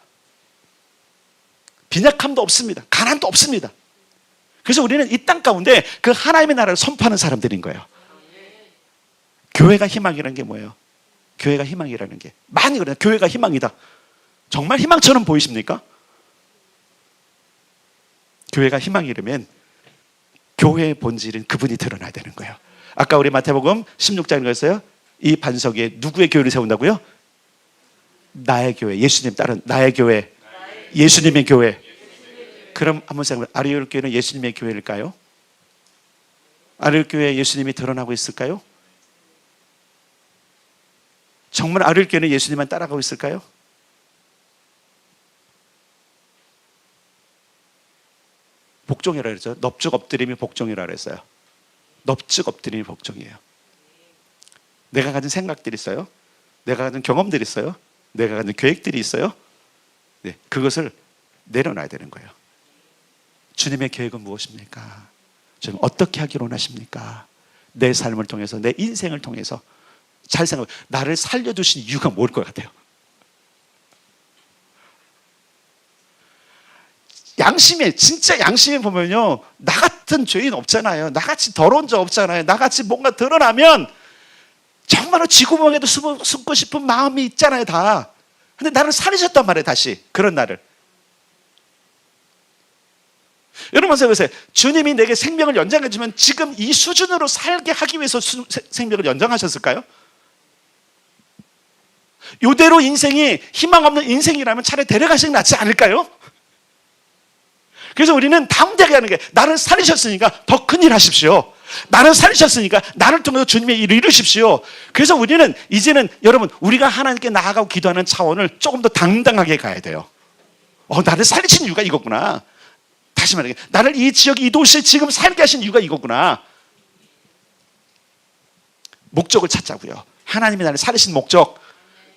빈약함도 없습니다. 가난도 없습니다. 그래서 우리는 이 땅 가운데 그 하나님의 나라를 선포하는 사람들인 거예요. 교회가 희망이라는 게 뭐예요? 교회가 희망이라는 게 많이 그래요. 교회가 희망이다. 정말 희망처럼 보이십니까? 교회가 희망이라면 교회의 본질은 그분이 드러나야 되는 거예요. 아까 우리 마태복음 16장에 그랬어요. 이 반석 위에 누구의 교회를 세운다고요? 나의 교회, 예수님 따른 나의 교회, 예수님의 교회. 그럼 한번 생각해. 아리엘 교회는 예수님의 교회일까요? 아리엘 교회에 예수님이 드러나고 있을까요? 정말 아리엘 교회는 예수님만 따라가고 있을까요? 복종이라 그랬죠. 넙죽 엎드림이 복종이라 그랬어요. 넙죽 엎드림이 복종이에요. 내가 가진 생각들이 있어요. 내가 가진 경험들이 있어요. 내가 가진 계획들이 있어요. 네, 그것을 내려놔야 되는 거예요. 주님의 계획은 무엇입니까? 주님 어떻게 하기를 원하십니까? 내 삶을 통해서, 내 인생을 통해서 잘 생각해. 나를 살려두신 이유가 뭘 것 같아요? 양심에, 진짜 양심에 보면요, 나 같은 죄인 없잖아요. 나같이 더러운 자 없잖아요. 나같이 뭔가 드러나면 정말로 쥐구멍에도 숨고 싶은 마음이 있잖아요, 다. 근데 나를 살리셨단 말이에요, 다시. 그런 나를. 여러분 생각해보세요. 주님이 내게 생명을 연장해주면 지금 이 수준으로 살게 하기 위해서 생명을 연장하셨을까요? 이대로 인생이 희망 없는 인생이라면 차라리 데려가시는 게 낫지 않을까요? 그래서 우리는 당대하게 하는 게, 나를 살리셨으니까 더 큰 일 하십시오. 나를 살리셨으니까 나를 통해서 주님의 일을 이루십시오. 그래서 우리는 이제는 여러분, 우리가 하나님께 나아가고 기도하는 차원을 조금 더 당당하게 가야 돼요. 나를 살리신 이유가 이거구나. 다시 말해, 나를 이 지역, 이 도시에 지금 살게 하신 이유가 이거구나. 목적을 찾자고요. 하나님이 나를 살리신 목적,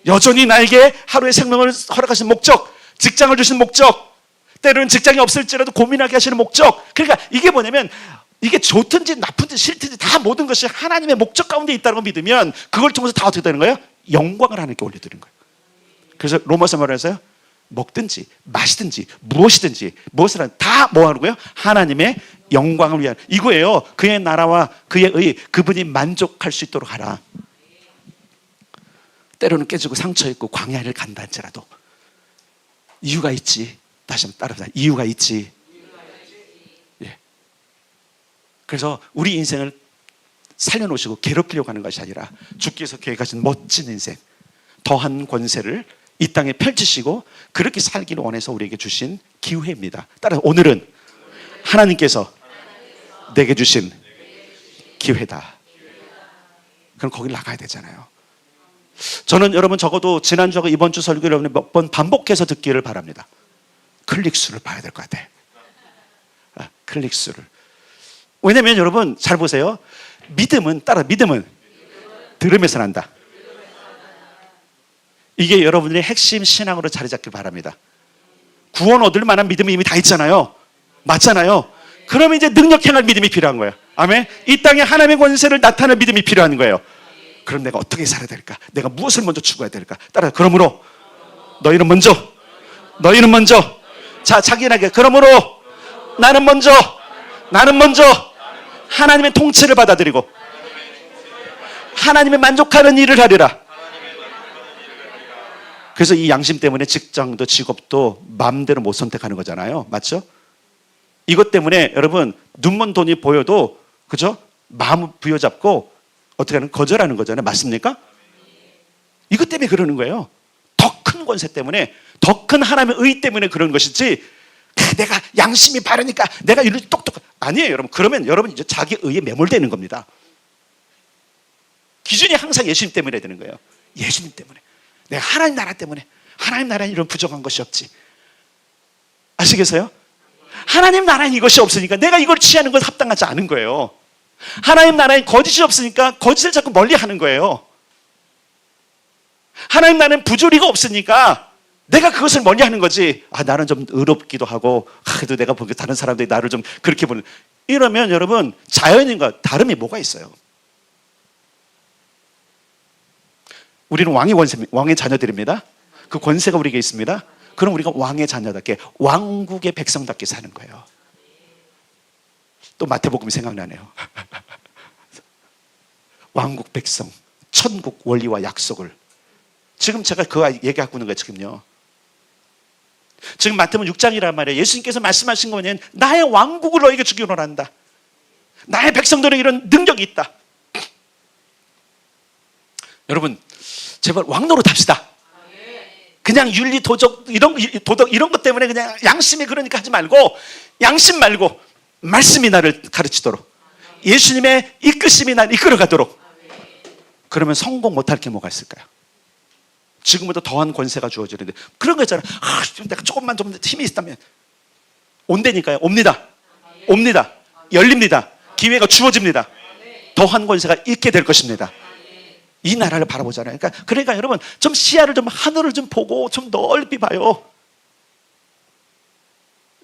여전히 나에게 하루의 생명을 허락하신 목적, 직장을 주신 목적, 때로는 직장이 없을지라도 고민하게 하시는 목적. 그러니까 이게 뭐냐면, 이게 좋든지 나쁜지 싫든지 다 모든 것이 하나님의 목적 가운데 있다는 걸 믿으면 그걸 통해서 다 어떻게 되는 거예요? 영광을 하나님께 올려드리는 거예요. 그래서 로마서 뭐라 해서요? 먹든지 마시든지 무엇이든지 무엇을 하든 다 뭐 하는 거예요? 하나님의 영광을 위한, 이거예요. 그의 나라와 그의 의, 그분이 만족할 수 있도록 하라. 때로는 깨지고 상처 있고 광야를 간다 할지라도 이유가 있지. 다시 한번 따라합시다. 이유가 있지. 예. 그래서 우리 인생을 살려놓으시고 괴롭히려고 하는 것이 아니라 주께서 계획하신 멋진 인생, 더한 권세를 이 땅에 펼치시고 그렇게 살기를 원해서 우리에게 주신 기회입니다. 따라서 오늘은 하나님께서 내게 주신 기회다. 그럼 거길 나가야 되잖아요. 저는 여러분 적어도 지난주하고 이번 주 설교를 여러분이 몇 번 반복해서 듣기를 바랍니다. 클릭수를 봐야 될 것 같아. 클릭수를. 왜냐면 여러분 잘 보세요. 믿음은 들음에서 난다. 이게 여러분들의 핵심 신앙으로 자리 잡길 바랍니다. 구원 얻을 만한 믿음이 이미 다 있잖아요. 맞잖아요. 그러면 이제 능력 행할 믿음이 필요한 거예요. 아멘. 이 땅에 하나님의 권세를 나타낼 믿음이 필요한 거예요. 그럼 내가 어떻게 살아야 될까? 내가 무엇을 먼저 추구해야 될까? 따라, 그러므로 너희는 먼저 자, 자기에게 그러므로 나는 먼저 하나님의 통치를 받아들이고 하나님의 만족하는 일을 하리라. 그래서 이 양심 때문에 직장도 직업도 마음대로 못 선택하는 거잖아요. 맞죠? 이것 때문에 여러분 눈먼 돈이 보여도, 그죠? 마음을 부여잡고 어떻게 하는, 거절하는 거잖아요. 맞습니까? 이것 때문에 그러는 거예요. 더 큰 권세 때문에, 더 큰 하나님의 의 때문에 그런 것이지, 내가 양심이 바르니까 내가 이렇게 똑똑, 아니에요 여러분. 그러면 여러분 이제 자기 의에 매몰되는 겁니다. 기준이 항상 예수님 때문에 되는 거예요. 예수님 때문에. 내가 하나님 나라 때문에. 하나님 나라에 이런 부족한 것이 없지. 아시겠어요? 하나님 나라에 이것이 없으니까 내가 이걸 취하는 건 합당하지 않은 거예요. 하나님 나라에 거짓이 없으니까 거짓을 자꾸 멀리 하는 거예요. 하나님 나라는 부조리가 없으니까 내가 그것을 멀리 하는 거지. 나는 좀 의롭기도 하고, 그래도 내가 보기에 다른 사람들이 나를 좀 그렇게 보는. 이러면 여러분 자연인과 다름이 뭐가 있어요? 우리는 왕의 자녀들입니다. 그 권세가 우리에게 있습니다. 그럼 우리가 왕의 자녀답게, 왕국의 백성답게 사는 거예요. 또 마태복음이 생각나네요. 왕국 백성, 천국 원리와 약속을. 지금 제가 그거 얘기하고 있는 거예요. 지금요. 지금 마태복음 6장이란 말이에요. 예수님께서 말씀하신 거는 나의 왕국을 너에게 주기를 원한다. 나의 백성들에게 이런 능력이 있다. 여러분 제발 왕 노릇 합시다. 그냥 윤리 도덕 이런 것 때문에 그냥 양심이 그러니까 하지 말고, 양심 말고 말씀이 나를 가르치도록, 예수님의 이끄심이 나를 이끌어가도록. 그러면 성공 못할 게 뭐가 있을까요? 지금보다 더한 권세가 주어지는데, 그런 거 있잖아요. 내가 조금만 좀 힘이 있다면 온다니까요. 옵니다. 열립니다. 기회가 주어집니다. 더한 권세가 있게 될 것입니다. 이 나라를 바라보잖아요. 그러니까 여러분, 좀 시야를 좀, 하늘을 좀 보고 좀 넓이 봐요.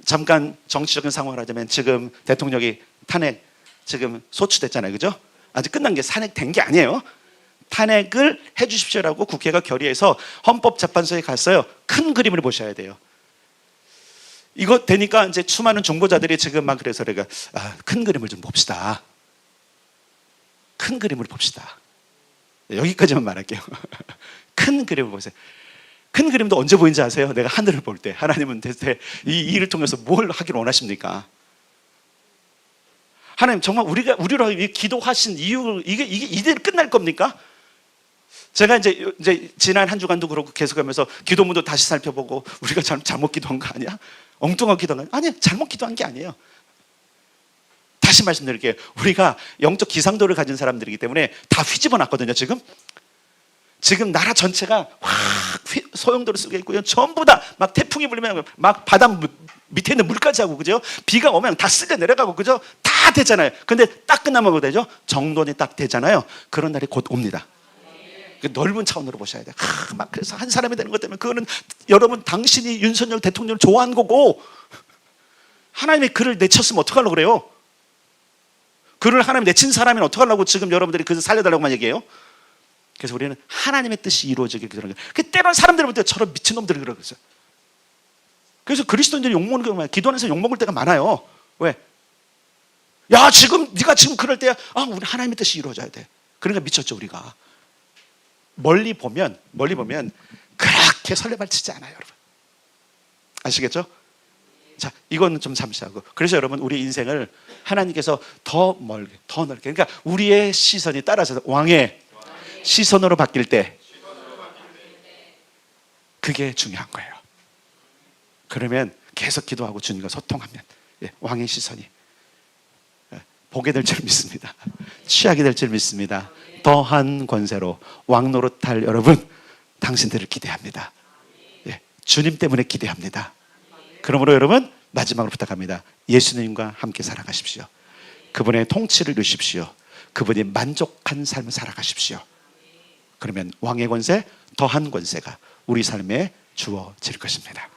잠깐 정치적인 상황을 하자면, 지금 대통령이 탄핵 지금 소추됐잖아요. 그죠? 아직 끝난 게, 탄핵된 게 아니에요. 탄핵을 해주십시오라고 국회가 결의해서 헌법재판소에 갔어요. 큰 그림을 보셔야 돼요. 이거 되니까 이제 수많은 중보자들이 지금 막, 그래서 내가 큰 그림을 좀 봅시다. 큰 그림을 봅시다. 여기까지만 말할게요. 큰 그림을 보세요. 큰 그림도 언제 보이는지 아세요? 내가 하늘을 볼 때. 하나님은 대체 이 일을 통해서 뭘 하기를 원하십니까? 하나님, 정말 우리로 기도하신 이유, 이게 이대로 끝날 겁니까? 제가 이제 지난 한 주간도 그렇고 계속하면서 기도문도 다시 살펴보고, 우리가 잘못 기도한 거 아니야? 엉뚱하게 기도한 거 아니야? 잘못 기도한 게 아니에요. 다시 말씀드릴게요. 우리가 영적 기상도를 가진 사람들이기 때문에 다 휘집어 놨거든요. 지금 나라 전체가 확 소용돌이 속에 있고요. 전부 다 막 태풍이 불면 막 바다 밑에 있는 물까지 하고, 그죠? 비가 오면 다 쓸려 내려가고, 그죠? 다 되잖아요. 근데 딱 끝나면 뭐 되죠? 정돈이 딱 되잖아요. 그런 날이 곧 옵니다. 넓은 차원으로 보셔야 돼요. 막 그래서 한 사람이 되는 것 때문에, 그거는 여러분, 당신이 윤석열 대통령을 좋아하는 거고, 하나님이 그를 내쳤으면 어떡하려고 그래요? 그를 하나님 내친 사람이 어떡하려고 지금 여러분들이 그를 살려달라고만 얘기해요? 그래서 우리는 하나님의 뜻이 이루어지게 그러는 거예요. 때로는 사람들이 볼 때 저런 미친놈들이 그러겠어요. 그래서 그리스도인들이 욕먹는 경우가, 기도하면서 욕먹을 때가 많아요. 왜? 야, 네가 지금 그럴 때야. 우리 하나님의 뜻이 이루어져야 돼. 그러니까 미쳤죠, 우리가. 멀리 보면 그렇게 설레발치지 않아요, 여러분. 아시겠죠? 자, 이거는 좀 잠시하고. 그래서 여러분, 우리 인생을 하나님께서 더 멀게, 더 넓게, 그러니까 우리의 시선이 따라서 왕의 시선으로 바뀔 때, 그게 중요한 거예요. 그러면 계속 기도하고 주님과 소통하면, 왕의 시선이 보게 될 줄 믿습니다. 취하게 될 줄 믿습니다. 더한 권세로 왕 노릇할 여러분, 당신들을 기대합니다. 주님 때문에 기대합니다. 그러므로 여러분, 마지막으로 부탁합니다. 예수님과 함께 살아가십시오. 그분의 통치를 누리십시오. 그분이 만족한 삶을 살아가십시오. 그러면 왕의 권세, 더한 권세가 우리 삶에 주어질 것입니다.